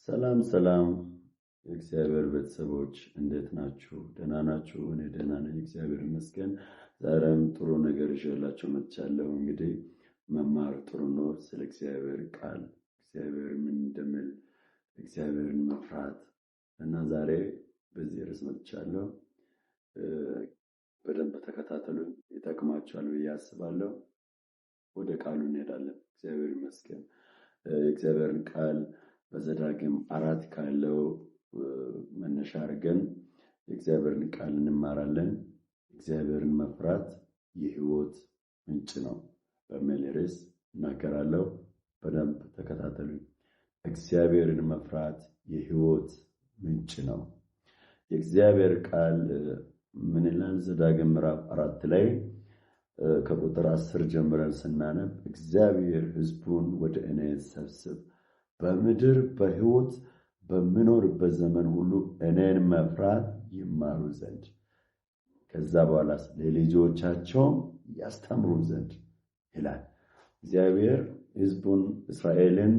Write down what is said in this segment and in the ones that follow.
ሰላም ሰላም የእግዚአብሔር ቤተሰቦች እንዴት ናችሁ? ደህና ናችሁ? እኔ ደህና ነኝ፣ እግዚአብሔር ይመስገን። ዛሬም ጥሩ ነገር ይዤላችሁ መጥቻለሁ። እንግዲህ መማር ጥሩ ነው። ስለ እግዚአብሔር ቃል እግዚአብሔር ምን እንደሚል እግዚአብሔርን መፍራት እና ዛሬ በዚህ ርዕስ መጥቻለሁ። በደንብ ተከታተሉኝ፣ ይጠቅማችኋል ብዬ አስባለሁ። ወደ ቃሉ እንሄዳለን። እግዚአብሔር ይመስገን። የእግዚአብሔርን ቃል በዘዳግም 4 ካለው መነሻ አድርገን የእግዚአብሔርን ቃል እንማራለን። እግዚአብሔርን መፍራት የሕይወት ምንጭ ነው በሚል ርዕስ እናገራለሁ። በደንብ ተከታተሉኝ። እግዚአብሔርን መፍራት የሕይወት ምንጭ ነው። የእግዚአብሔር ቃል ምን ይላል? ዘዳግም ምዕራፍ 4 ላይ ከቁጥር 10 ጀምረን ስናነብ እግዚአብሔር ሕዝቡን ወደ እኔ ሰብስብ፣ በምድር በሕይወት በምኖርበት ዘመን ሁሉ እኔን መፍራት ይማሩ ዘንድ፣ ከዛ በኋላ ለልጆቻቸው ያስተምሩ ዘንድ ይላል። እግዚአብሔር ሕዝቡን እስራኤልን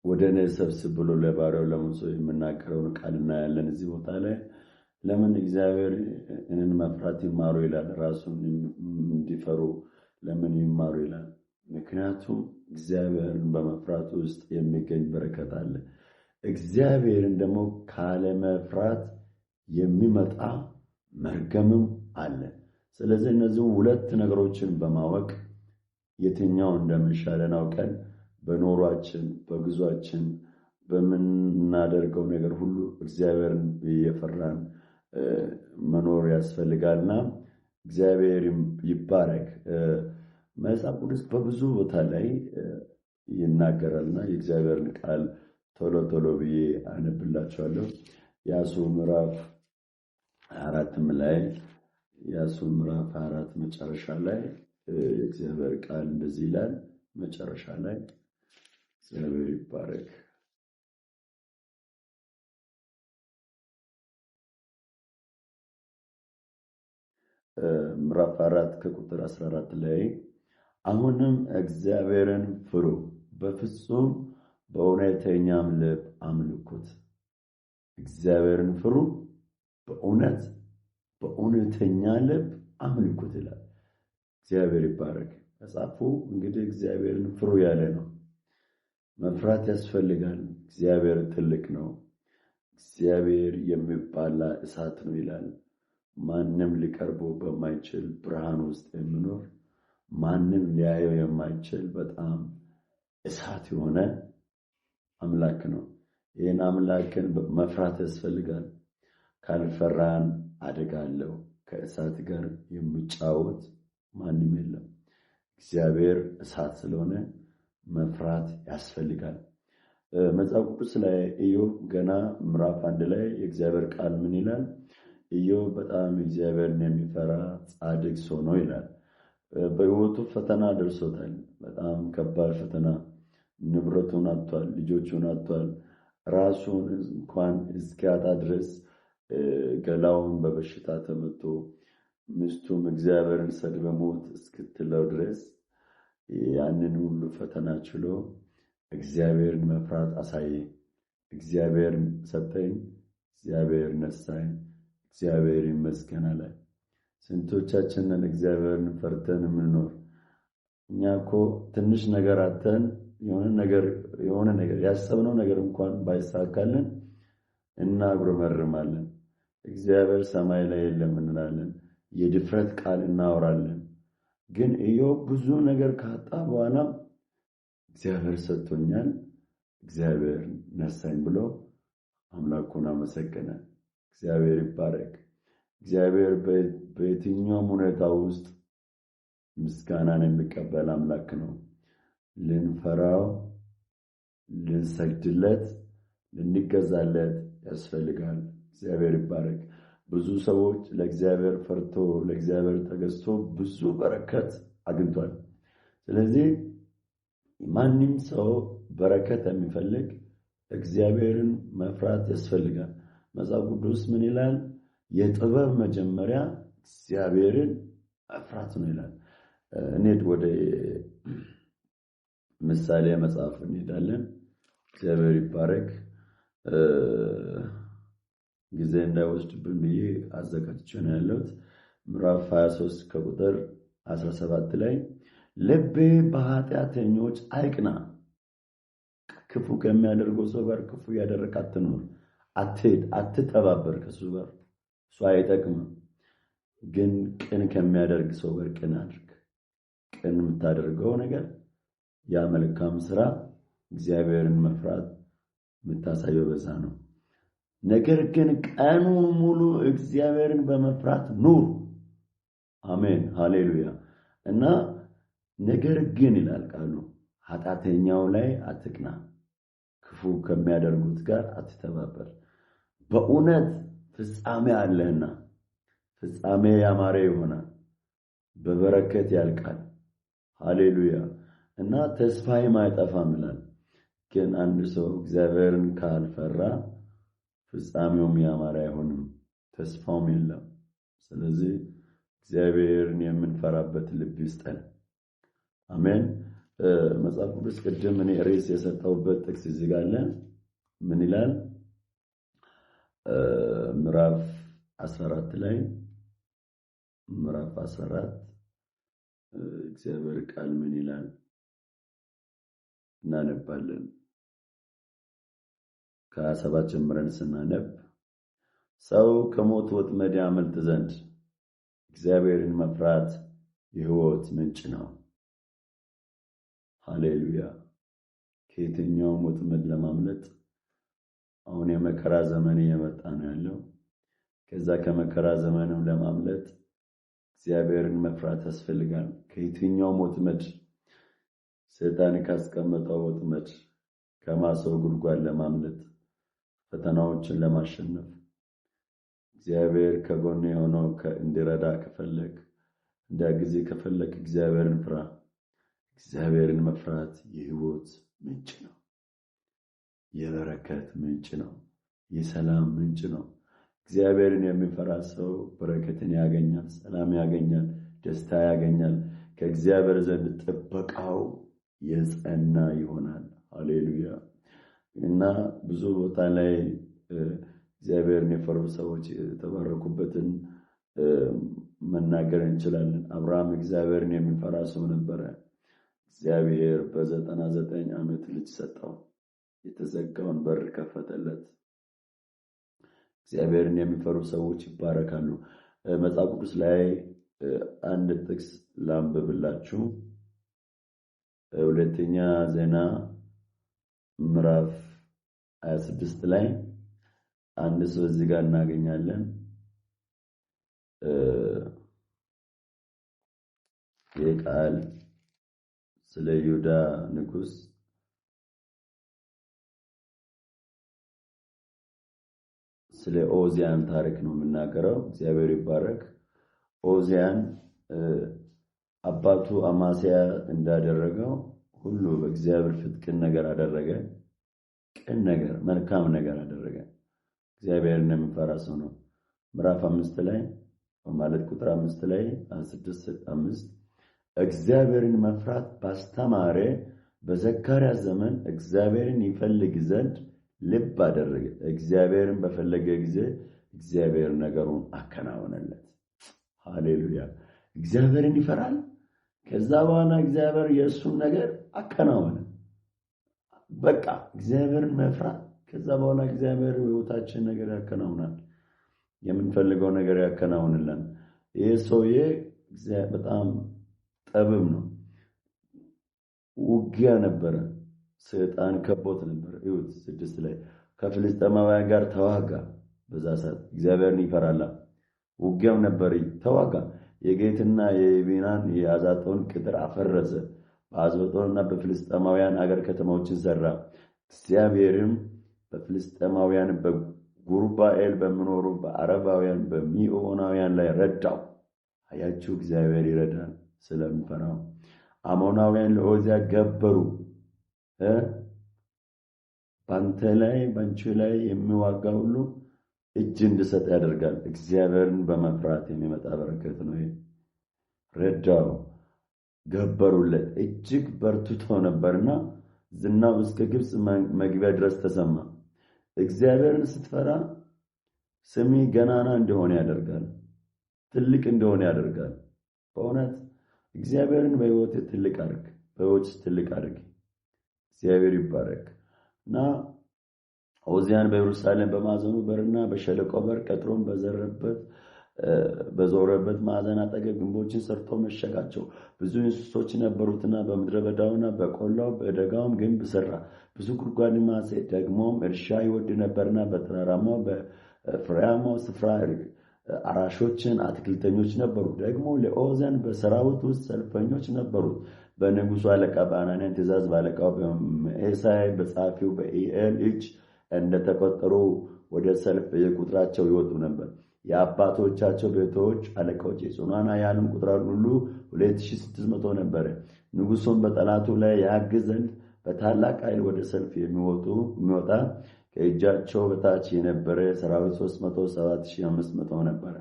ወደ እኔ ሰብስብ ብሎ ለባሪያው ለሙሴ የምናገረውን ቃል እናያለን እዚህ ቦታ ላይ። ለምን እግዚአብሔር እኔን መፍራት ይማሩ ይላል? ራሱን እንዲፈሩ ለምን ይማሩ ይላል? ምክንያቱም እግዚአብሔርን በመፍራት ውስጥ የሚገኝ በረከት አለ። እግዚአብሔርን ደግሞ ካለመፍራት የሚመጣ መርገምም አለ። ስለዚህ እነዚህ ሁለት ነገሮችን በማወቅ የትኛው እንደሚሻለን አውቀን በኖሯችን በጉዟችን በምናደርገው ነገር ሁሉ እግዚአብሔርን እየፈራን መኖር ያስፈልጋልና እግዚአብሔር ይባረክ። መጽሐፍ ቅዱስ በብዙ ቦታ ላይ ይናገራልና የእግዚአብሔርን ቃል ቶሎ ቶሎ ብዬ አነብላችኋለሁ። ኢያሱ ምዕራፍ 4 ላይ ኢያሱ ምዕራፍ 4 መጨረሻ ላይ የእግዚአብሔር ቃል እንደዚህ ይላል። መጨረሻ ላይ እግዚአብሔር ይባረክ። ምዕራፍ 4 ከቁጥር 14 ላይ አሁንም እግዚአብሔርን ፍሩ፣ በፍጹም በእውነተኛም ልብ አምልኩት። እግዚአብሔርን ፍሩ፣ በእውነተኛ ልብ አምልኩት ይላል። እግዚአብሔር ይባረክ። መጽሐፉ እንግዲህ እግዚአብሔርን ፍሩ ያለ ነው። መፍራት ያስፈልጋል። እግዚአብሔር ትልቅ ነው። እግዚአብሔር የሚባላ እሳት ነው ይላል። ማንም ሊቀርበው በማይችል ብርሃን ውስጥ የሚኖር ማንም ሊያየው የማይችል በጣም እሳት የሆነ አምላክ ነው። ይህን አምላክን መፍራት ያስፈልጋል። ካልፈራን አደጋ አለው። ከእሳት ጋር የሚጫወት ማንም የለም። እግዚአብሔር እሳት ስለሆነ መፍራት ያስፈልጋል። መጽሐፍ ቅዱስ ላይ ኢዮብ ገና ምዕራፍ 1 ላይ የእግዚአብሔር ቃል ምን ይላል? ኢዮብ በጣም እግዚአብሔርን የሚፈራ ጻድቅ ሰው ነው ይላል። በሕይወቱ ፈተና ደርሶታል። በጣም ከባድ ፈተና። ንብረቱን አጥቷል፣ ልጆቹን አጥቷል። ራሱን እንኳን እስኪያጣ ድረስ ገላውን በበሽታ ተመቶ ሚስቱም እግዚአብሔርን ሰድባ ሞት እስክትለው ድረስ ያንን ሁሉ ፈተና ችሎ እግዚአብሔርን መፍራት አሳየ። እግዚአብሔር ሰጠኝ፣ እግዚአብሔር ነሳኝ፣ እግዚአብሔር ይመስገን አለ። ስንቶቻችንን እግዚአብሔርን ፈርተን የምንኖር? እኛ እኮ ትንሽ ነገር አተን የሆነ ነገር ያሰብነው ነገር እንኳን ባይሳካልን እናጉረመርማለን። እግዚአብሔር ሰማይ ላይ የለም እንላለን። የድፍረት ቃል እናወራለን። ግን ኢዮብ ብዙ ነገር ካጣ በኋላ እግዚአብሔር ሰጥቶኛል፣ እግዚአብሔር ነሳኝ ብሎ አምላኩን አመሰገነ። እግዚአብሔር ይባረክ። እግዚአብሔር በየትኛውም ሁኔታ ውስጥ ምስጋናን የሚቀበል አምላክ ነው። ልንፈራው፣ ልንሰግድለት፣ ልንገዛለት ያስፈልጋል። እግዚአብሔር ይባረክ። ብዙ ሰዎች ለእግዚአብሔር ፈርቶ ለእግዚአብሔር ተገዝቶ ብዙ በረከት አግኝቷል። ስለዚህ ማንም ሰው በረከት የሚፈልግ እግዚአብሔርን መፍራት ያስፈልጋል። መጽሐፍ ቅዱስ ምን ይላል? የጥበብ መጀመሪያ እግዚአብሔርን መፍራት ነው ይላል። እንሂድ ወደ ምሳሌ መጽሐፍ እንሄዳለን። እግዚአብሔር ይባረክ። ጊዜ እንዳይወስድብን ብዬ አዘጋጅቼ ነው ያለሁት። ምዕራፍ 23 ከቁጥር 17 ላይ ልቤ በኃጢአተኞች አይቅና፣ ክፉ ከሚያደርገው ሰው ጋር ክፉ ያደረክ አትኑር፣ አትሄድ፣ አትተባበር ከሱ ጋር፣ እሱ አይጠቅምም። ግን ቅን ከሚያደርግ ሰው ጋር ቅን አድርግ። ቅን የምታደርገው ነገር ያ መልካም ስራ እግዚአብሔርን መፍራት የምታሳየው በዛ ነው። ነገር ግን ቀኑን ሙሉ እግዚአብሔርን በመፍራት ኑር። አሜን ሃሌሉያ። እና ነገር ግን ይላል ቃሉ ኃጢአተኛው ላይ አትቅና፣ ክፉ ከሚያደርጉት ጋር አትተባበር። በእውነት ፍጻሜ አለህና ፍጻሜ ያማረ ይሆናል፣ በበረከት ያልቃል። ሃሌሉያ። እና ተስፋዬም አይጠፋም ይላል። ግን አንድ ሰው እግዚአብሔርን ካልፈራ ፍጻሜውም ያማረ አይሆንም፣ ተስፋውም የለም። ስለዚህ እግዚአብሔርን የምንፈራበት ልብ ይስጠን። አሜን። መጽሐፍ ቅዱስ ቅድም እኔ ርዕስ የሰጠሁበት ጥቅስ እዚህ ጋር አለ። ምን ይላል? ምዕራፍ 14 ላይ ምዕራፍ 14 እግዚአብሔር ቃል ምን ይላል? እናነባለን። ከ7 ጀምረን ስናነብ ሰው ከሞት ወጥመድ ያመልጥ ዘንድ እግዚአብሔርን መፍራት የሕይወት ምንጭ ነው። ሃሌሉያ። ከየትኛውም ወጥመድ ለማምለጥ አሁን የመከራ ዘመን እየመጣ ነው ያለው። ከዛ ከመከራ ዘመንም ለማምለጥ እግዚአብሔርን መፍራት ያስፈልጋል። ከየትኛውም ወጥመድ፣ ሰይጣን ካስቀመጠው ወጥመድ፣ ከማሰው ጉድጓድ ለማምለጥ፣ ፈተናዎችን ለማሸነፍ እግዚአብሔር ከጎን የሆነው እንዲረዳ ከፈለክ እንዲያግዝ ከፈለክ እግዚአብሔርን ፍራ። እግዚአብሔርን መፍራት የሕይወት ምንጭ ነው፣ የበረከት ምንጭ ነው፣ የሰላም ምንጭ ነው። እግዚአብሔርን የሚፈራ ሰው በረከትን ያገኛል፣ ሰላም ያገኛል፣ ደስታ ያገኛል። ከእግዚአብሔር ዘንድ ጥበቃው የጸና ይሆናል። ሃሌሉያ። እና ብዙ ቦታ ላይ እግዚአብሔርን የፈሩ ሰዎች የተባረኩበትን መናገር እንችላለን። አብርሃም እግዚአብሔርን የሚፈራ ሰው ነበረ። እግዚአብሔር በ99 ዓመት ልጅ ሰጠው፣ የተዘጋውን በር ከፈተለት። እግዚአብሔርን የሚፈሩ ሰዎች ይባረካሉ። መጽሐፍ ቅዱስ ላይ አንድ ጥቅስ ላንብብላችሁ። ሁለተኛ ዜና ምዕራፍ 26 ላይ አንድ ሰው እዚህ ጋር እናገኛለን። ይህ ቃል ስለ ይሁዳ ንጉስ ስለ ኦዚያን ታሪክ ነው የምናገረው። እግዚአብሔር ይባረክ። ኦዚያን አባቱ አማሲያ እንዳደረገው ሁሉ በእግዚአብሔር ፊት ቅን ነገር አደረገ። ቅን ነገር፣ መልካም ነገር አደረገ። እግዚአብሔርን የሚፈራ ሰው ነው። ምዕራፍ 5 ላይ ማለት ቁጥር 5 ላይ 6:5 እግዚአብሔርን መፍራት ባስተማረ በዘካርያስ ዘመን እግዚአብሔርን ይፈልግ ዘንድ ልብ አደረገ። እግዚአብሔርን በፈለገ ጊዜ እግዚአብሔር ነገሩን አከናወነለት። ሃሌሉያ። እግዚአብሔርን ይፈራል። ከዛ በኋላ እግዚአብሔር የእሱን ነገር አከናወነ። በቃ እግዚአብሔርን መፍራት፣ ከዛ በኋላ እግዚአብሔር ህይወታችን ነገር ያከናውናል። የምንፈልገው ነገር ያከናውንልን። ይሄ ሰውዬ በጣም ጠብም ነው። ውጊያ ነበረ። ሰይጣን ከቦት ነበር። ይሁት 6 ላይ ከፍልስጤማውያን ጋር ተዋጋ። በዛ ሰዓት እግዚአብሔርን ይፈራል። ውጊያው ነበር፣ ተዋጋ። የጌትና የቢናን የአዛጦን ቅጥር አፈረሰ። በአዛጦንና በፍልስጤማውያን አገር ከተማዎችን ሰራ። እግዚአብሔርም በፍልስጤማውያን በጉርባኤል በሚኖሩ በአረባውያን በሚኦናውያን ላይ ረዳው። አያችሁ፣ እግዚአብሔር ይረዳል ስለሚፈራው። አሞናውያን ለኦዚያ ገበሩ። ባንተ ላይ ባንቺ ላይ የሚዋጋ ሁሉ እጅ እንድሰጥ ያደርጋል። እግዚአብሔርን በመፍራት የሚመጣ በረከት ነው። ረዳው፣ ገበሩለት። እጅግ በርትቶ ነበርና ዝናው እስከ ግብጽ መግቢያ ድረስ ተሰማ። እግዚአብሔርን ስትፈራ ስሜ ገናና እንደሆነ ያደርጋል፣ ትልቅ እንደሆነ ያደርጋል። በእውነት እግዚአብሔርን በሕይወት ትልቅ አድርግ፣ በሕይወት ትልቅ አድርግ። እግዚአብሔር ይባረክ እና ዖዝያን በኢየሩሳሌም በማዕዘኑ በርና በሸለቆ በር ቀጥሮን በዞረበት ማዕዘን አጠገብ ግንቦችን ሰርቶ መሸጋቸው። ብዙ እንስሶች ነበሩትና በምድረ በዳውና በቆላው በደጋውም ግንብ ሰራ። ብዙ ጉድጓድ ማሰ። ደግሞም እርሻ ይወድ ነበርና በተራራማው በፍሬያማው ስፍራ አራሾችን አትክልተኞች ነበሩ። ደግሞ ለዖዝያን በሰራዊት ውስጥ ሰልፈኞች ነበሩት። በንጉሡ አለቃ በአናንያ ትእዛዝ በአለቃው በመዕሤያ በጸሐፊው በኢኤል እጅ እንደተቆጠሩ ወደ ሰልፍ የቁጥራቸው ይወጡ ነበር። የአባቶቻቸው ቤቶች አለቆች የጽኑዓን ኃያላን ቁጥር ሁሉ 2600 ነበረ። ንጉሡም በጠላቱ ላይ ያግዝ ዘንድ በታላቅ ኃይል ወደ ሰልፍ የሚወጣ ከእጃቸው በታች የነበረ ሰራዊት 307,500 ነበረ።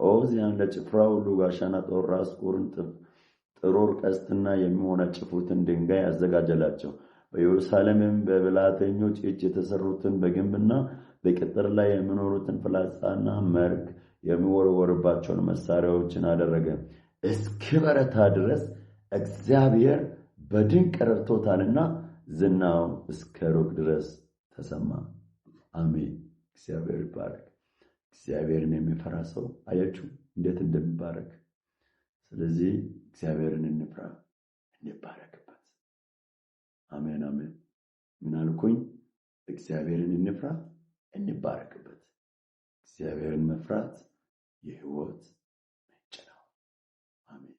ዖዝያን ለጭፍራው ሁሉ ጋሻና ጦር፣ ራስ ቁርን፣ ጥሩር፣ ቀስትና የሚወነጭፉትን ድንጋይ አዘጋጀላቸው። በኢየሩሳሌምም በብልሃተኞች እጅ የተሰሩትን በግንብና በቅጥር ላይ የሚኖሩትን ፍላጻና መርግ የሚወረወርባቸውን መሳሪያዎችን አደረገ። እስኪበረታ ድረስ እግዚአብሔር በድንቅ ረድቶታልና ዝናው እስከ ሩቅ ድረስ ተሰማ። አሜን። እግዚአብሔር ይባረክ። እግዚአብሔርን የሚፈራ ሰው አያችሁ እንዴት እንደሚባረክ። ስለዚህ እግዚአብሔርን እንፍራ፣ እንባረክበት። አሜን አሜን። ምን አልኩኝ? እግዚአብሔርን እንፍራ፣ እንባረክበት። እግዚአብሔርን መፍራት የሕይወት ምንጭ ነው። አሜን።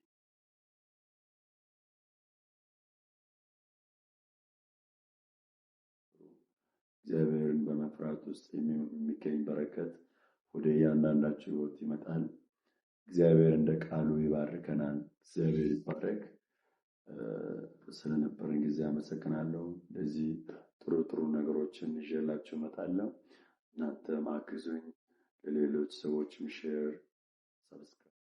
እግዚአብሔርን በመፍራት ውስጥ የሚገኝ በረከት ወደ እያንዳንዳችሁ ሕይወት ይመጣል። እግዚአብሔር እንደ ቃሉ ይባርከናል። እግዚአብሔር ይባረክ። ስለነበረን ጊዜ አመሰግናለሁ። እንደዚህ ጥሩ ጥሩ ነገሮችን ይዤላችሁ እመጣለሁ። እናንተም አግዙኝ፣ ለሌሎች ሰዎችም ሼር፣ ሰብስክራይብ